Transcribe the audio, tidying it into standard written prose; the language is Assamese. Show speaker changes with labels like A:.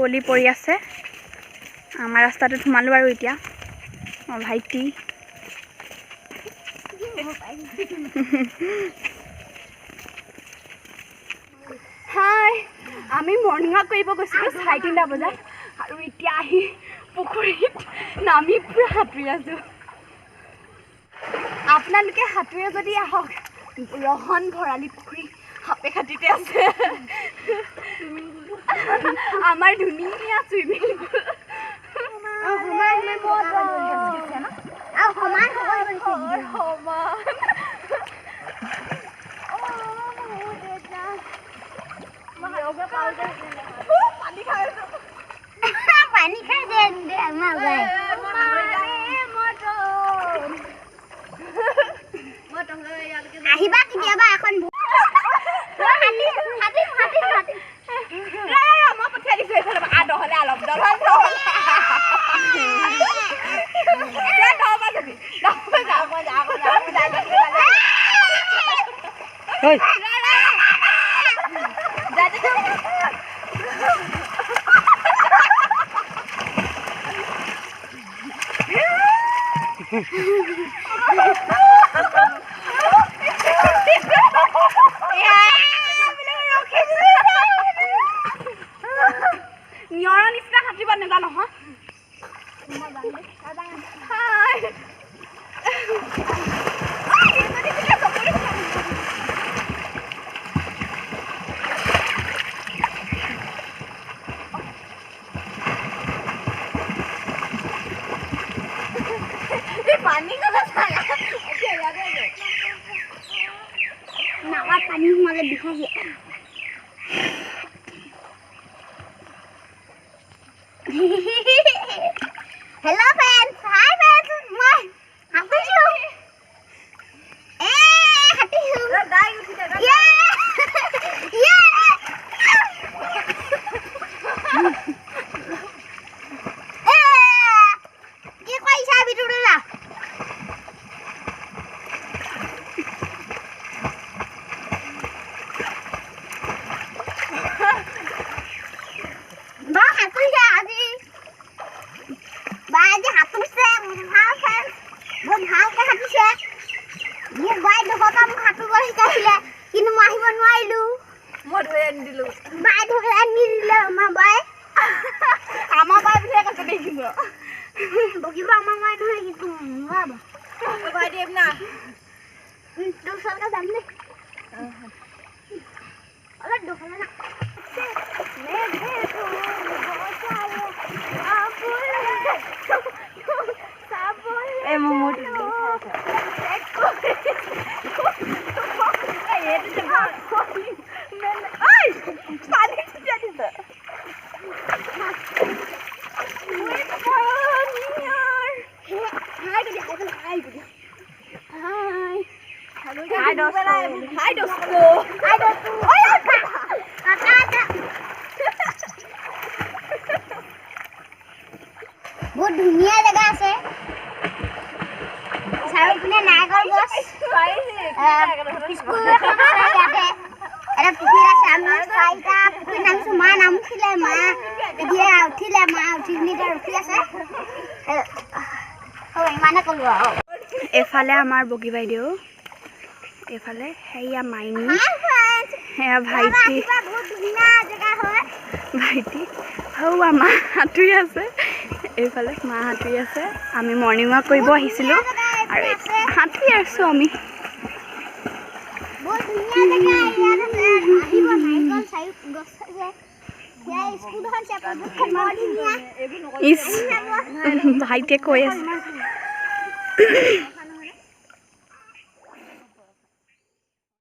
A: কুঁৱলী পৰি আছে আমাৰ ৰাস্তাটোত সোমালোঁ আৰু এতিয়া ভাইটি হাই আমি মৰ্ণিং ৱাক কৰিব গৈছিলোঁ 3:30 বজাত আৰু এতিয়া আহি পুখুৰীত নামি পুৰা সাঁতুৰি আছোঁ আপোনালোকে সাঁতুৰে যদি আহক ৰহন ভৰালি পুখুৰী সাপে খাটিতে আছে আমাৰ ধুনীয়া চুইমিং পুল পানী খাই দে আহিবা কেতিয়াবা এখন মই পঠিয়াই দিছো এইফালে নহ'লে অলপ নিয়ৰৰ নিচিনা সাঁতুৰিব নাজানো নহয় पानी का नावा पानी हमारे दिखा है हेलो फ्रेंड्स हाय फ्रेंड्स मैं हाथी हूं हाथी हूं दाई उठी जा ये कोई सा भी टूटेगा बहुत धुनिया जगह আছে চাৰিওপিনে নাগৰ গছ স্কুল এখন আছে ইয়াতে এটা পুখুৰী আছে আমি চাৰিটা পুখুৰী নামিছো মা নামিছিলে মা এতিয়া উঠিলে মা উঠি নিজাৰ উঠি আছে ইমানে ক'লো আৰু এফালে আমাৰ বগী বাইদেউ এফালে হেয়া মাইনী হেয়া ভাইটি বহুত ধুনীয়া জেগা হয় ভাইটি হৌ আমাৰ সাঁতুৰি আছে এইফালে মা সাঁতুৰি আছে আমি মৰ্ণিং ৱাক কৰিব আহিছিলোঁ আৰু সাঁতুৰি আছোঁ আমি ভাইটিয়ে কৈ আছে